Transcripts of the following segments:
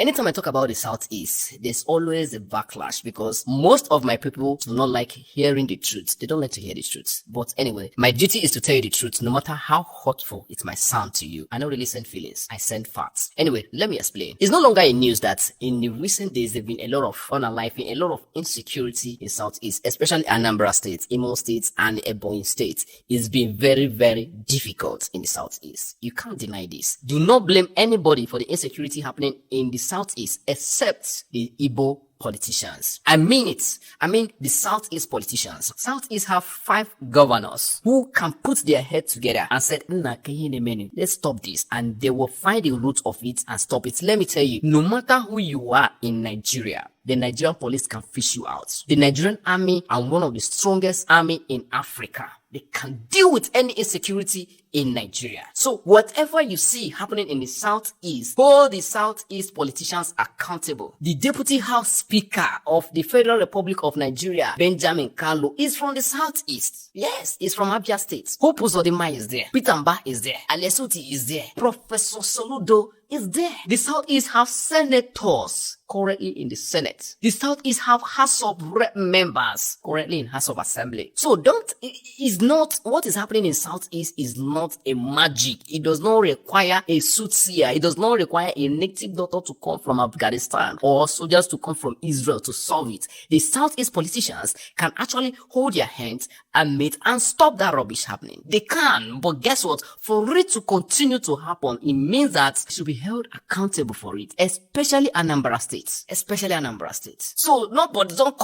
Anytime I talk about the Southeast, there's always a backlash because most of my people do not like hearing the truth. They don't like to hear the truth. But anyway, my duty is to tell you the truth, no matter how hurtful it might sound to you. I don't really send feelings. I send facts. Anyway, let me explain. It's no longer in news that in the recent days, there's been a lot of unaliving, a lot of insecurity in Southeast, especially Anambra State, Imo State, and Ebonyi State. It's been very, very difficult in the Southeast. You can't deny this. Do not blame anybody for the insecurity happening in the Southeast except the Igbo politicians. I mean it. I mean the Southeast politicians. Southeast have 5 governors who can put their head together and said, let's stop this, and they will find the root of it and stop it. Let me tell you, no matter who you are in Nigeria, the Nigerian police can fish you out. The Nigerian army are one of the strongest army in Africa. They can deal with any insecurity in Nigeria. So whatever you see happening in the Southeast, hold the Southeast politicians accountable. The Deputy House Speaker of the Federal Republic of Nigeria, Benjamin Kalu, is from the Southeast. Yes, he's from Abia State. Hope Uzodinma is there. Peter Mba is there. Alesuti is there. Professor Soludo is there. The Southeast have senators currently in the Senate. The Southeast have House of Rep members currently in House of Assembly. So what is happening in Southeast is not a magic. It does not require a soothsayer. It does not require a native doctor to come from Afghanistan or soldiers to come from Israel to solve it. The Southeast politicians can actually hold their hands and meet and stop that rubbish happening. They can, but guess what? For it to continue to happen, it means that they should be held accountable for it, especially Anambra State. Especially Anambra State. So nobody, don't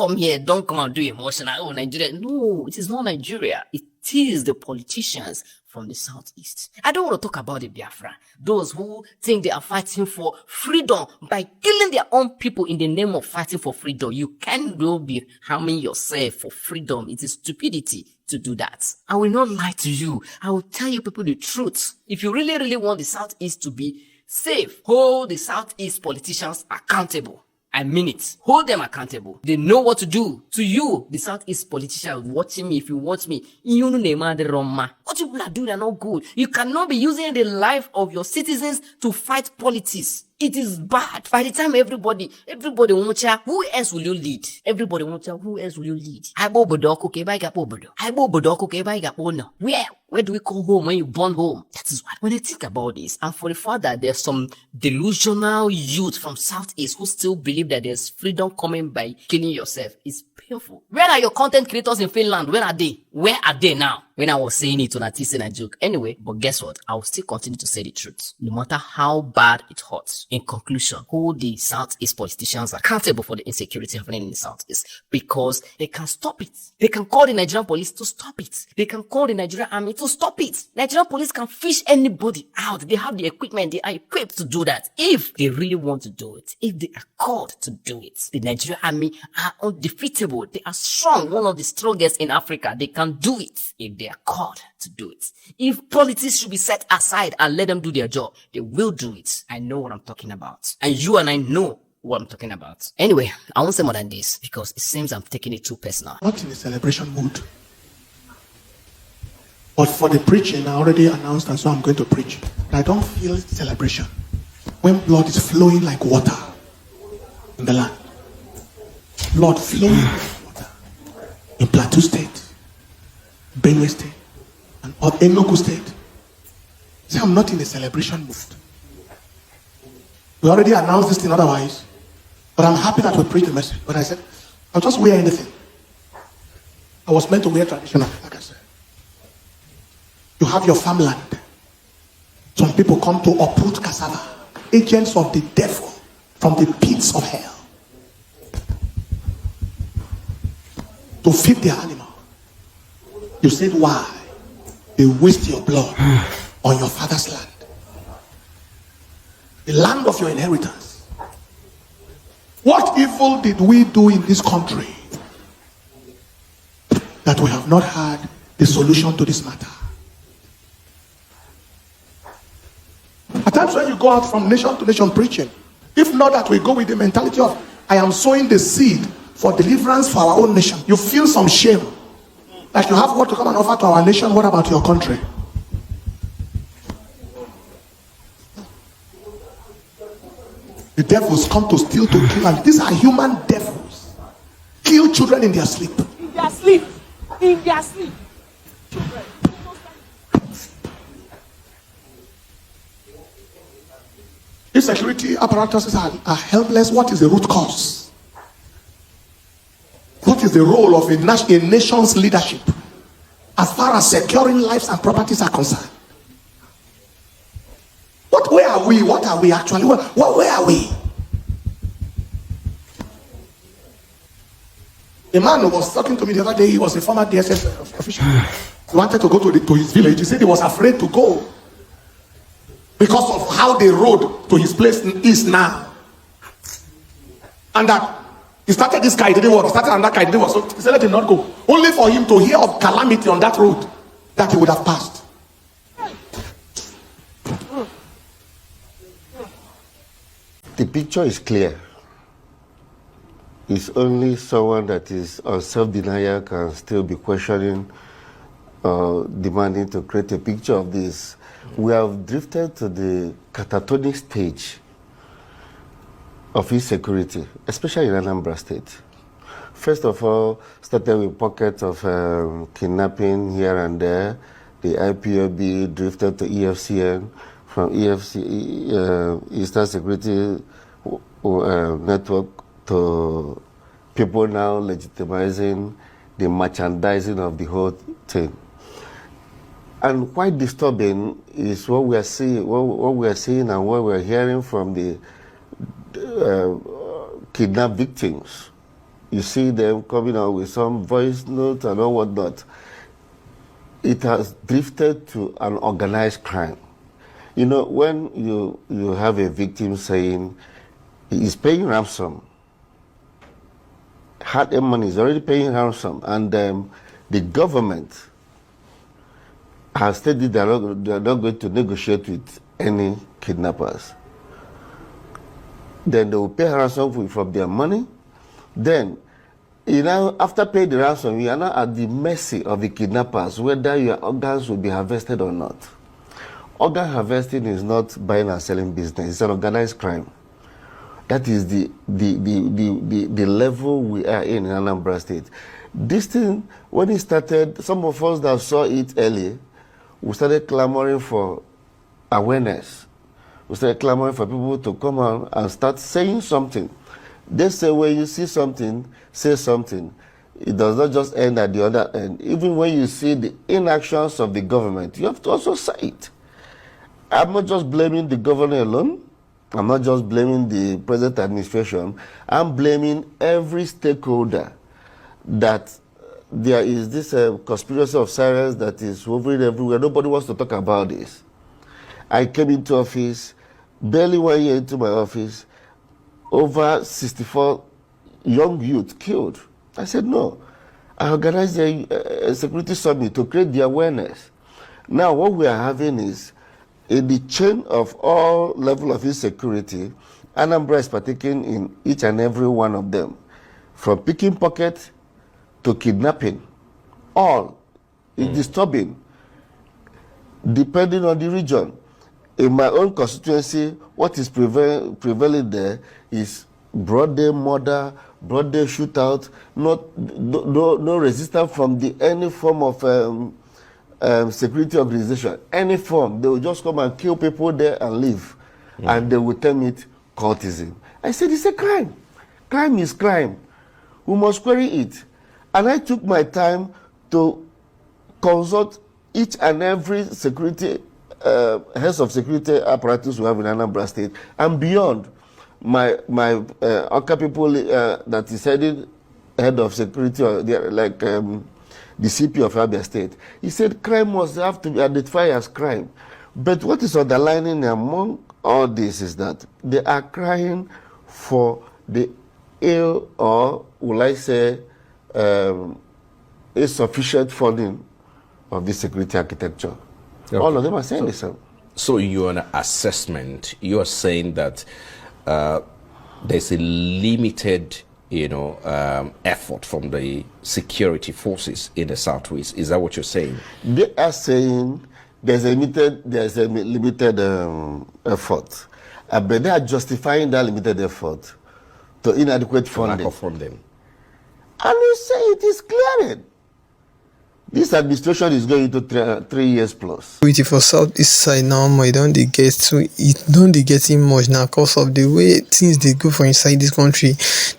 come and do emotional. Oh, Nigeria. No, it is not Nigeria. It is the politicians from the Southeast. I don't want to talk about the Biafra. Those who think they are fighting for freedom by killing their own people in the name of fighting for freedom. You can't be harming yourself for freedom. It is stupidity to do that. I will not lie to you. I will tell you people the truth. If you really, really want the Southeast to be safe, hold the Southeast politicians accountable. I mean it. Hold them accountable. They know what to do. To you, the Southeast politicians watching me, if you watch me, what you people are doing are not good. You cannot be using the life of your citizens to fight politics. It is bad. By the time everybody wants you, who else will you lead? Everybody wants you, who else will you lead? Where do we call home when you born home? That is what. When you think about this, and for the fact that there's some delusional youth from Southeast who still believe that there's freedom coming by killing yourself, it's painful. Where are your content creators in Finland? Where are they? Where are they now? When I was saying it on a teasing a joke. Anyway, but guess what? I will still continue to say the truth, no matter how bad it hurts. In conclusion, hold the Southeast politicians accountable for the insecurity happening in the Southeast, because they can stop it. They can call the Nigerian police to stop it. They can call the Nigerian army to stop it. Nigerian police can fish anybody out. They have the equipment. They are equipped to do that. If they really want to do it, if they are called to do it, the Nigerian army are undefeatable. They are strong, one of the strongest in Africa. They can do it if they are called to do it. If politics should be set aside and let them do their job, they will do it. I know what I'm talking about. And you and I know what I'm talking about. Anyway, I won't say more than this because it seems I'm taking it too personal. Not in a celebration mood. But for the preaching, I already announced that, so I'm going to preach. I don't feel celebration when blood is flowing like water in the land. Blood flowing like water in Plateau State, Benue State, and Enugu State. See, I'm not in a celebration mood. We already announced this thing otherwise, but I'm happy that we preached the message. But I said, I'll just wear anything. I was meant to wear traditional, like I said. You have your farmland. Some people come to uproot cassava, agents of the devil from the pits of hell, to feed their animal. You said, why? They waste your blood on your father's land, the land of your inheritance. What evil did we do in this country that we have not had the solution to this matter? At times when you go out from nation to nation preaching, if not that we go with the mentality of, I am sowing the seed for deliverance for our own nation, you feel some shame. Like you have what to come and offer to our nation. What about your country? The devils come to steal, to kill, and these are human devils. Kill children in their sleep. In their sleep. In their sleep. If security apparatuses are helpless, what is the root cause? What is the role of a nation's leadership as far as securing lives and properties are concerned? Where are we? What are we actually? Where are we? A man who was talking to me the other day, he was a former DSS official. He wanted to go to his village. He said he was afraid to go because of how the road to his place is now. And that he started this guy, he didn't work. He started another guy, didn't work. So he said, let him not go. Only for him to hear of calamity on that road that he would have passed. The picture is clear. It's only someone that is on self-denial can still be questioning, demanding to create a picture of this. We have drifted to the catatonic stage of insecurity, especially in Anambra State. First of all, started with pockets of kidnapping here and there. The IPOB drifted to EFCN, from Eastern Security Network, to people now legitimizing the merchandising of the whole thing. And quite disturbing is what we are seeing, what we are seeing and what we are hearing from the kidnapped victims. You see them coming out with some voice notes and all whatnot. It has drifted to an organized crime. You know, when you have a victim saying he's paying ransom, hard-earned money is already paying ransom, and the government has stated they are not going to negotiate with any kidnappers. Then they will pay ransom from their money. Then, you know, after paying the ransom, you are now at the mercy of the kidnappers, whether your organs will be harvested or not. Organ harvesting is not buying and selling business. It's an organized crime. That is the level we are in Anambra State. This thing, when it started, some of us that saw it early, we started clamoring for awareness. We started clamoring for people to come out and start saying something. They say when you see something, say something. It does not just end at the other end. Even when you see the inactions of the government, you have to also say it. I'm not just blaming the governor alone. I'm not just blaming the present administration. I'm blaming every stakeholder that there is this conspiracy of silence that is hovering everywhere. Nobody wants to talk about this. I came into office, barely 1 year into my office, over 64 young youth killed. I said, no. I organized a security summit to create the awareness. Now what we are having is, in the chain of all level of insecurity, Anambra is partaking in each and every one of them. From picking pockets to kidnapping, all is disturbing, depending on the region. In my own constituency, what is prevailing there is broad day murder, broad day shootout, no resistance from any form of security organization, any form. They will just come and kill people there and leave. And they will term it cultism. I said, it's a crime. Crime is crime. We must query it. And I took my time to consult each and every security, heads of security apparatus we have in Anambra State, and beyond. My Oka people that is head of security, like the CP of Abia State, he said crime must have to be identified as crime. But what is underlining among all this is that they are crying for the ill, or will I say, insufficient funding of the security architecture. Okay. All of them are saying the same. So in your assessment, you are saying that there's a limited effort from the security forces in the Southwest. Is that what you're saying? They are saying there's a limited effort. but they are justifying that limited effort to inadequate Lack funding. of funding. And you say it is clearing. This administration is going into 3 years plus. For southeast side now, I don't they get to it, don't they getting much now because of the way things they go for inside this country,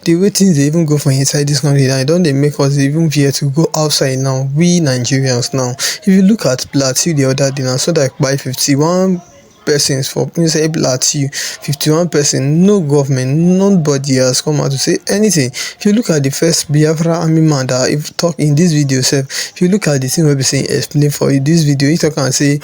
the way things they even go for inside this country. Now don't they make us even fear to go outside now? We Nigerians now, if you look at Plateau the other day now, so that by 51 persons for inside Plateau, 51 person, no government, nobody has come out to say anything. If you look at the first Biafra army man that if talk in this video, if you look at the thing we'll be saying explain for you this video, he talk and say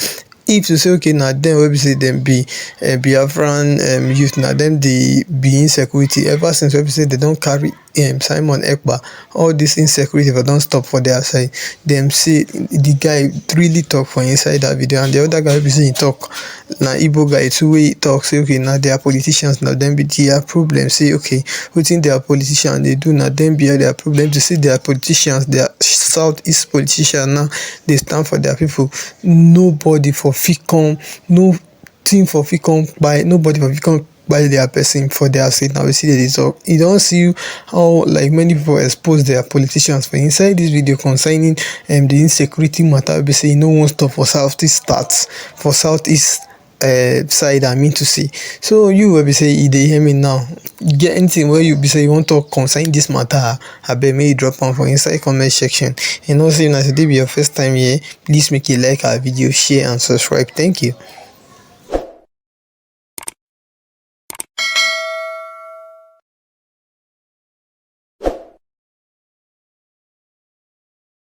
if you say okay now then we say them be Biafran youth now them they be insecurity ever since we say they don't carry Simon Ekpa, all this insecurity if I don't stop for their side. Them say the guy really talk for inside that video, and the other guy be saying talk now Igbo guy two way talk say okay now they are politicians now them be their problem, say okay what think they are politicians they do now them be their problem, to see they are politicians, they are southeast politicians now they stand for their people. Nobody for ficon, no team for ficon by nobody for ficon by their person for their state. Now we see the result. You don't see how like many people expose their politicians for inside this video concerning the insecurity matter. We say no one stop for southeast stats for southeast side I mean to see. So you will be say they hear me now. Get anything where you be say you want to talk concerning this matter, I bet me drop on for inside comment section. And also if today be your first time here, please make a like our video, share and subscribe. Thank you.